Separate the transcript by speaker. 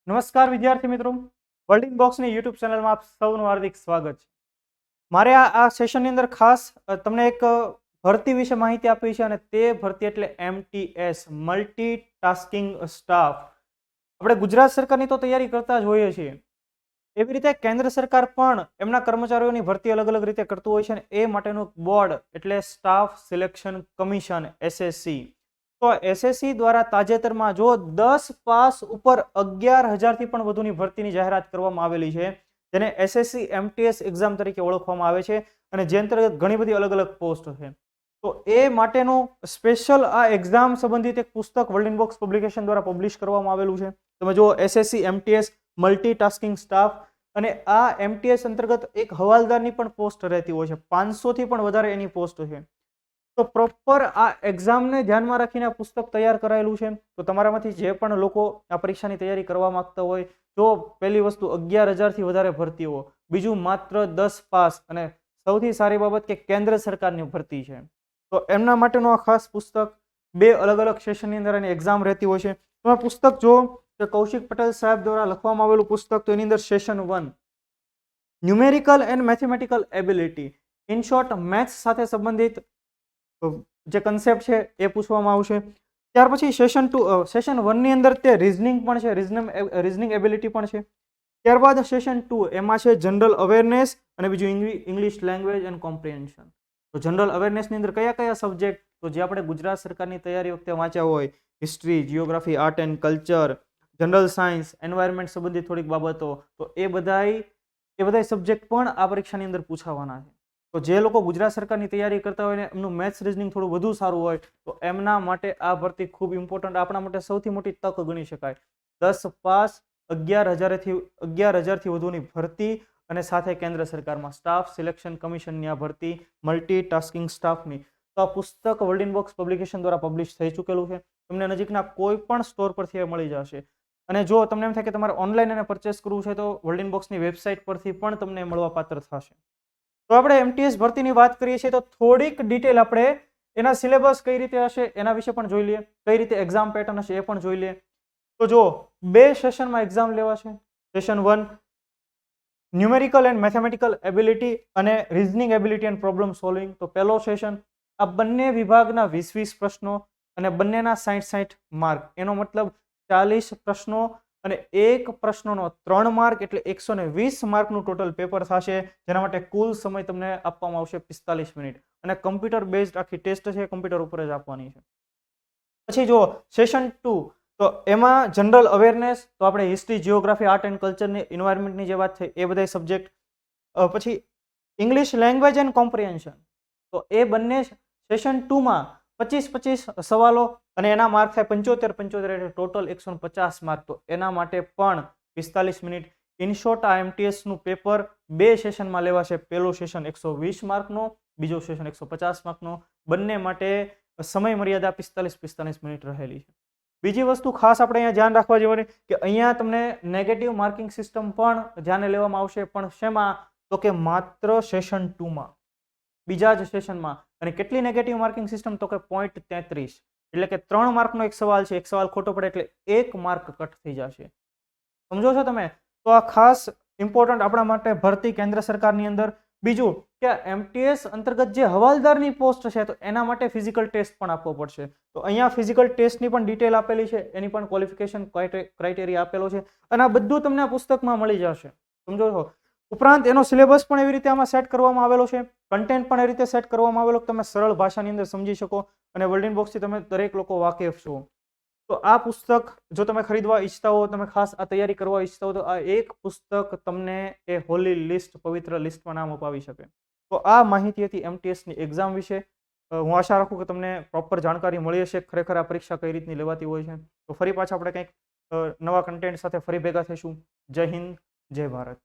Speaker 1: નમસ્કાર વિદ્યાર્થી મિત્રો, વર્લ્ડિંગ બોક્સની યુટ્યુબ ચેનલમાં આપ સૌનું હાર્દિક સ્વાગત છે. મારે આ સેશનની અંદર ખાસ તમને એક ભરતી વિશે માહિતી આપવી છે અને તે ભરતી એટલે MTS મલ્ટીટાસ્કિંગ સ્ટાફ. આપણે ગુજરાત સરકારની તો તૈયારી કરતા જ હોઈએ છીએ, એવી રીતે કેન્દ્ર સરકાર પણ એમના કર્મચારીઓની ભરતી અલગ અલગ રીતે કરતું હોય છે અને એ માટેનું બોર્ડ એટલે સ્ટાફ સિલેક્શન કમિશન SSC. તો SSC દ્વારા તાજેતરમાં જો 10 પાસ ઉપર 11,000 થી પણ વધુની ભરતીની જાહેરાત કરવામાં આવેલી છે, જેને SSC MTS એક્ઝામ તરીકે ઓળખવામાં આવે છે અને જે અંતર્ગત ઘણી બધી અલગ અલગ પોસ્ટ છે. તો એ માટેનું સ્પેશિયલ આ એક્ઝામ સંબંધિત એક પુસ્તક વર્લ્ડિંગ બોક્સ પબ્લિકેશન દ્વારા પબ્લિશ કરવામાં આવેલું છે. તમે જો SSC MTS મલ્ટીટાસ્કિંગ સ્ટાફ, અને આ MTS અંતર્ગત એક હવાલદારની પણ પોસ્ટ રહેતી હોય છે, 500 થી પણ વધારે એની પોસ્ટ છે. તો પ્રોપર આ એક્ઝામને ધ્યાનમાં રાખીને આ પુસ્તક તૈયાર કરાયેલું છે. તો તમારામાંથી જે પણ લોકો આ પરીક્ષાની તૈયારી કરવા માંગતા હોય, તો પહેલી વસ્તુ 11,000 થી વધારે ભરતીઓ, બીજું માત્ર 10 પાસ, અને સૌથી સારી બાબત કે કેન્દ્ર સરકારની ભરતી છે. તો એમના માટેનું આ ખાસ પુસ્તક બે અલગ અલગ સેશનની અંદર એની એક્ઝામ રહેતી હોય છે. તમે પુસ્તક જો કે કૌશિક પટેલ સાહેબ દ્વારા લખવામાં આવેલું પુસ્તક, તો એની અંદર session 1 numerical and mathematical ability, in short maths સાથે સંબંધિત જે કન્સેપ્ટ છે એ પૂછવામાં આવશે. ત્યાર પછી સેશન 1 ની અંદર તે રીઝનિંગ પણ છે, રીઝનિંગ એબિલિટી પણ છે. ત્યારબાદ સેશન 2 એમાં છે જનરલ અવેરનેસ અને બીજું ઇંગ્લિશ લેંગ્વેજ એન્ડ કોમ્પ્રિહેન્શન. તો જનરલ અવેરનેસની અંદર કયા કયા સબ્જેક્ટ તો જે આપણે ગુજરાત સરકારની તૈયારી વખતે વાંચ્યા હોય, history, geography, art and culture, general science, environment સંબંધિત થોડીક બાબતો, તો એ બધાય સબ્જેક્ટ પણ આ પરીક્ષાની અંદર પૂછાવાના છે. તો જે લોકો ગુજરાત સરકારની તૈયારી કરતા હોય ને એમનું મેથ્સ રીઝનિંગ થોડું વધુ સારું હોય, તો એમના માટે આ ભરતી ખૂબ ઇમ્પોર્ટન્ટ, આપણા માટે સૌથી મોટી તક ગણી શકાય. 10 પાસ, 11,000 થી વધુની ભરતી, અને સાથે કેન્દ્ર સરકારમાં સ્ટાફ સિલેક્શન કમિશનની આ ભરતી મલ્ટીટાસ્કિંગ સ્ટાફની. તો આ પુસ્તક વર્લ્ડિંગ બોક્સ પબ્લિકેશન દ્વારા પબ્લિશ થઈ ચૂકેલું છે. તમને નજીકના કોઈ પણ સ્ટોર પરથી એ મળી જશે. અને જો તમને એમ થાય કે તમારે ઓનલાઈન એને પરચેસ કરવું છે, તો વર્લ્ડિંગ બોક્સની વેબસાઇટ પરથી પણ તમને મળવાપાત્ર થશે. તો આપણે MTS ભરતીની વાત કરીએ છીએ, તો થોડીક ડિટેલ આપણે એના સિલેબસ કઈ રીતે હશે એના વિશે પણ જોઈ લઈએ, કઈ રીતે એક્ઝામ પેટર્ન હશે એ પણ જોઈ લઈએ. તો જો બે સેશનમાં એક્ઝામ લેવાશે. Session 1 numerical and mathematical ability અને reasoning ability and problem solving. તો પહેલો સેશન આ બંને વિભાગના 20 પ્રશ્નો અને બંનેના 60 માર્ક, એનો મતલબ 40 પ્રશ્નો અને એક પ્રશ્નનો 3 માર્ક, એટલે 120 માર્કનું ટોટલ પેપર થશે, જેના માટે કુલ સમય તમને આપવામાં આવશે 45 મિનિટ. અને કમ્પ્યુટર બેઝડ આખી ટેસ્ટ છે, કમ્પ્યુટર ઉપર જ આપવાની છે. પછી જો સેશન 2, તો એમાં જનરલ અવેરનેસ, તો આપણે હિસ્ટ્રી, જિયોગ્રાફી, આર્ટ એન્ડ કલ્ચરની, એન્વાયરમેન્ટની જે વાત થઈ એ બધા સબ્જેક્ટ. પછી ઇંગ્લિશ લેંગ્વેજ એન્ડ કોમ્પ્રિહેન્શન, તો એ બંને સેશન 2માં 25 સવાલો અને એના માર્ક થાય 75 એટલે ટોટલ 150 માર્ક. તો એના માટે પણ 45 મિનિટ. ઇન શોર્ટ આ MTS નું પેપર બે સેશનમાં લેવાશે. પહેલો સેશન 120 માર્કનો, બીજો સેશન 150 માર્કનો. બંને માટે સમય મર્યાદા 45 મિનિટ રહેલી છે. બીજી વસ્તુ ખાસ આપણે અહીંયા ધ્યાન રાખવા જેવાની કે અહીંયા તમને નેગેટિવ માર્કિંગ સિસ્ટમ પણ ધ્યાને લેવામાં આવશે, પણ શેમાં? તો કે માત્ર સેશન 2માં, બીજા જ સેશનમાં. અને કેટલી નેગેટિવ માર્કિંગ સિસ્ટમ? તો કે 0.33, એટલે કે 3 માર્કનો એક સવાલ છે, એક સવાલ ખોટો પડે એટલે 1 માર્ક કટ થઈ જશે. સમજો છો તમે? તો આ ખાસ ઇમ્પોર્ટન્ટ આપણા માટે ભરતી કેન્દ્ર સરકારની અંદર. બીજું કે MTS અંતર્ગત જે હવાલદારની પોસ્ટ છે, તો એના માટે ફિઝિકલ ટેસ્ટ પણ આપવો પડશે. તો અહીંયા ફિઝિકલ ટેસ્ટની પણ ડિટેલ આપેલી છે, એની પણ ક્વોલિફિકેશન ક્રાઇટેરિયા આપેલો છે, અને આ બધું તમને આ પુસ્તકમાં મળી જશે. સમજો છો? ઉપરાંત એનો સિલેબસ પણ એવી રીતે આમાં સેટ કરવામાં આવેલો છે, કન્ટેન્ટ પણ એ રીતે સેટ કરવામાં આવેલો કે તમે સરળ ભાષાની અંદર સમજી શકો, અને વર્લ્ડિંગ બોક્સથી તમે દરેક લોકો વાકેફ છો. તો આ પુસ્તક જો તમે ખરીદવા ઈચ્છતા હો, તમે ખાસ આ તૈયારી કરવા ઈચ્છતા હો, તો આ એક પુસ્તક તમને એ હોલી લિસ્ટ, પવિત્ર લિસ્ટમાં નામ અપાવી શકે. તો આ માહિતી હતી MTSની એક્ઝામ વિશે. હું આશા રાખું કે તમને પ્રોપર જાણકારી મળી હશે, ખરેખર આ પરીક્ષા કઈ રીતની લેવાતી હોય છે. તો ફરી પાછા આપણે કંઈક નવા કન્ટેન્ટ સાથે ફરી ભેગા થઈશું. જય હિન્દ, જય ભારત.